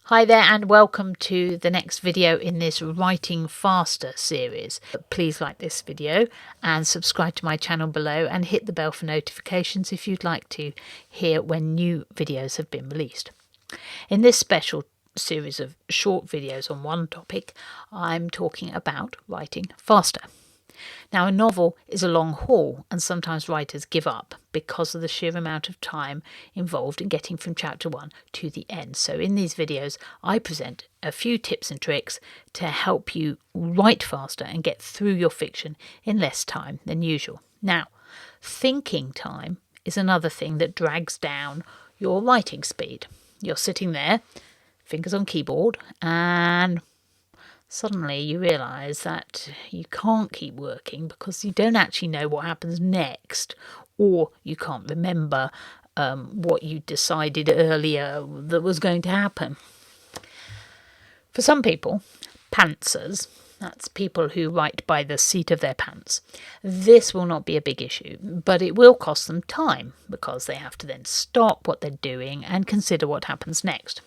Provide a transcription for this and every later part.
Hi there and welcome to the next video in this Writing Faster series. Please like this video and subscribe to my channel below and hit the bell for notifications if you'd like to hear when new videos have been released. In this special series of short videos on one topic, I'm talking about writing faster. Now, a novel is a long haul, and sometimes writers give up because of the sheer amount of time involved in getting from chapter 1 to the end. So in these videos, I present a few tips and tricks to help you write faster and get through your fiction in less time than usual. Now, thinking time is another thing that drags down your writing speed. You're sitting there, fingers on keyboard, and suddenly you realise that you can't keep working because you don't actually know what happens next, or you can't remember what you decided earlier that was going to happen. For some people, pantsers, that's people who write by the seat of their pants, this will not be a big issue, but it will cost them time because they have to then stop what they're doing and consider what happens next.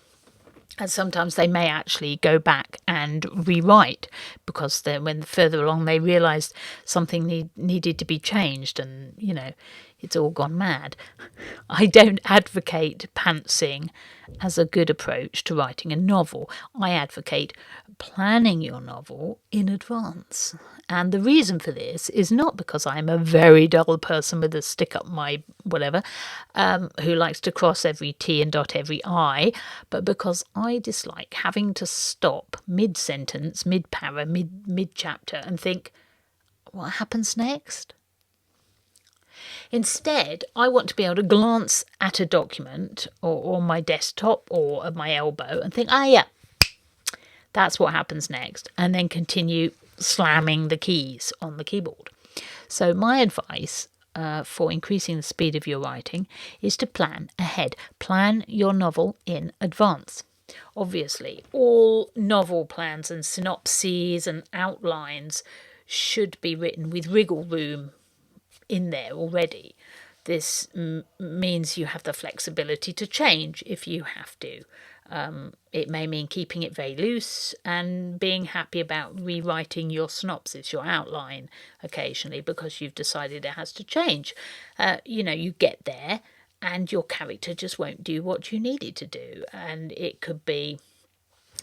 And sometimes they may actually go back and rewrite because when further along they realised something needed to be changed and, it's all gone mad. I don't advocate pantsing as a good approach to writing a novel. I advocate planning your novel in advance. And the reason for this is not because I'm a very dull person with a stick up my whatever, who likes to cross every T and dot every I, but because I dislike having to stop mid-sentence, mid-para, mid-chapter and think, what happens next? Instead, I want to be able to glance at a document or on my desktop or at my elbow and think, yeah, that's what happens next, and then continue slamming the keys on the keyboard. So my advice for increasing the speed of your writing is to plan ahead. Plan your novel in advance. Obviously, all novel plans and synopses and outlines should be written with wriggle room in there already. This means you have the flexibility to change if you have to. It may mean keeping it very loose and being happy about rewriting your synopsis, your outline occasionally because you've decided it has to change. You get there and your character just won't do what you need it to do, and it could be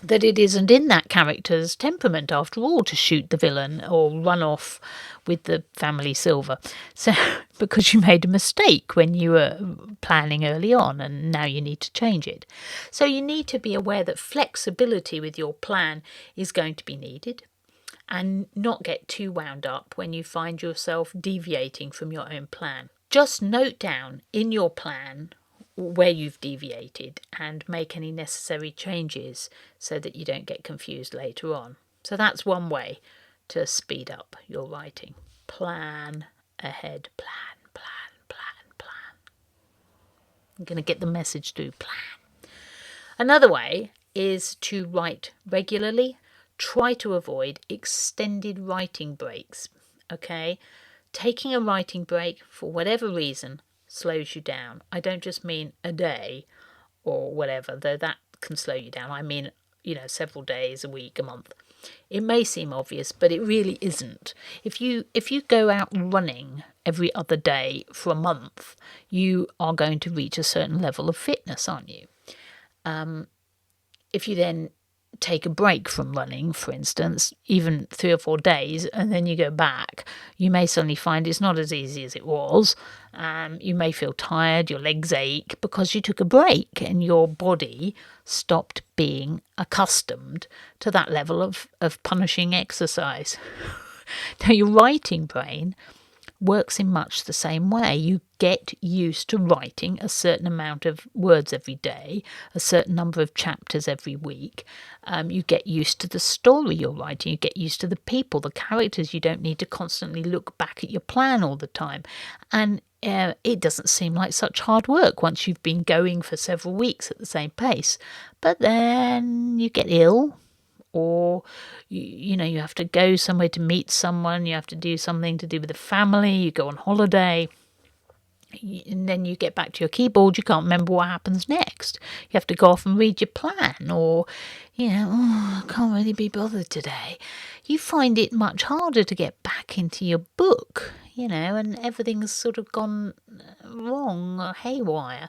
that it isn't in that character's temperament after all to shoot the villain or run off with the family silver. So because you made a mistake when you were planning early on and now you need to change it. So you need to be aware that flexibility with your plan is going to be needed and not get too wound up when you find yourself deviating from your own plan. Just note down in your plan where you've deviated and make any necessary changes so that you don't get confused later on. So that's one way to speed up your writing. Plan ahead. Plan. I'm going to get the message through. Plan. Another way is to write regularly. Try to avoid extended writing breaks. Okay? Taking a writing break for whatever reason slows you down. I don't just mean a day or whatever, though that can slow you down. I mean, several days, a week, a month. It may seem obvious, but it really isn't. If you go out running every other day for a month, you are going to reach a certain level of fitness, aren't you? If you then take a break from running, for instance, even 3 or 4 days, and then you go back, you may suddenly find it's not as easy as it was. You may feel tired, your legs ache because you took a break and your body stopped being accustomed to that level of punishing exercise. Now, your writing brain works in much the same way. You get used to writing a certain amount of words every day, a certain number of chapters every week. You get used to the story you're writing. You get used to the people, the characters. You don't need to constantly look back at your plan all the time. And it doesn't seem like such hard work once you've been going for several weeks at the same pace. But then you get ill, or you have to go somewhere to meet someone, you have to do something to do with the family, you go on holiday, and then you get back to your keyboard, you can't remember what happens next. You have to go off and read your plan, or, I can't really be bothered today. You find it much harder to get back into your book, and everything's sort of gone wrong or haywire.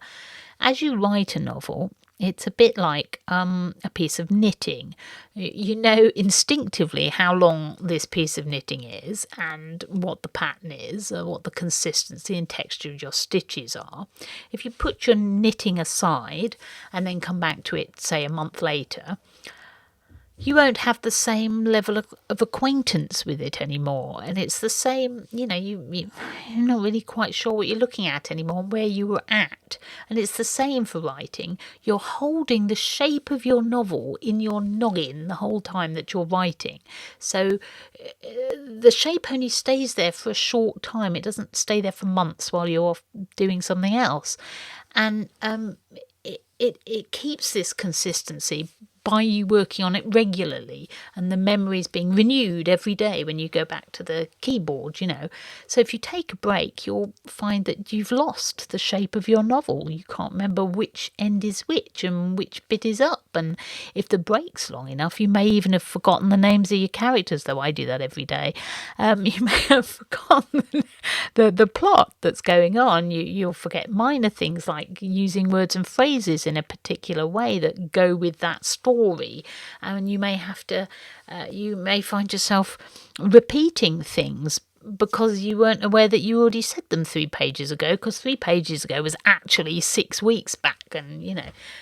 As you write a novel, it's a bit like a piece of knitting. You know instinctively how long this piece of knitting is and what the pattern is, or what the consistency and texture of your stitches are. If you put your knitting aside and then come back to it, say, a month later, you won't have the same level of acquaintance with it anymore. And it's the same, you're not really quite sure what you're looking at anymore, where you were at. And it's the same for writing. You're holding the shape of your novel in your noggin the whole time that you're writing. So the shape only stays there for a short time. It doesn't stay there for months while you're off doing something else. And it keeps this consistency by you working on it regularly, and the memories being renewed every day when you go back to the keyboard, So if you take a break, you'll find that you've lost the shape of your novel. You can't remember which end is which and which bit is up. And if the break's long enough, you may even have forgotten the names of your characters, though I do that every day. You may have forgotten the plot that's going on. You'll forget minor things like using words and phrases in a particular way that go with that story. And you may have to, you may find yourself repeating things because you weren't aware that you already said them 3 pages ago, because 3 pages ago was actually 6 weeks back. And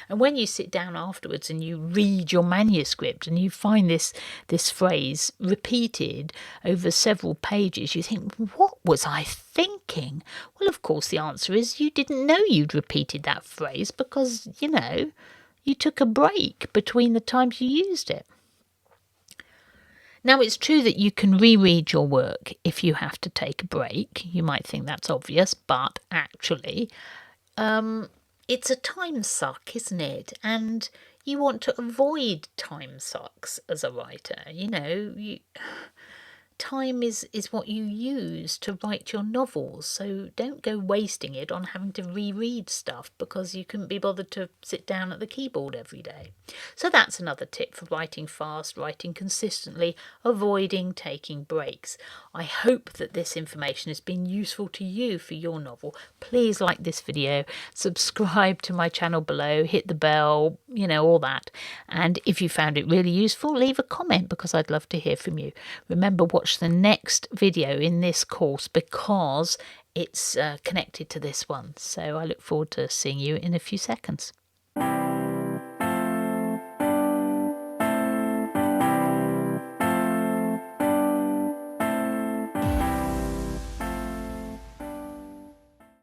and when you sit down afterwards and you read your manuscript and you find this phrase repeated over several pages, you think, what was I thinking? Well, of course the answer is you didn't know you'd repeated that phrase because you took a break between the times you used it. Now, it's true that you can reread your work if you have to take a break. You might think that's obvious, but actually, it's a time suck, isn't it? And you want to avoid time sucks as a writer. Time is what you use to write your novels, so don't go wasting it on having to reread stuff because you couldn't be bothered to sit down at the keyboard every day. So that's another tip for writing fast, writing consistently, avoiding taking breaks. I hope that this information has been useful to you for your novel. Please like this video, subscribe to my channel below, hit the bell, all that. And if you found it really useful, leave a comment because I'd love to hear from you. Remember, watch the next video in this course because it's connected to this one. So I look forward to seeing you in a few seconds.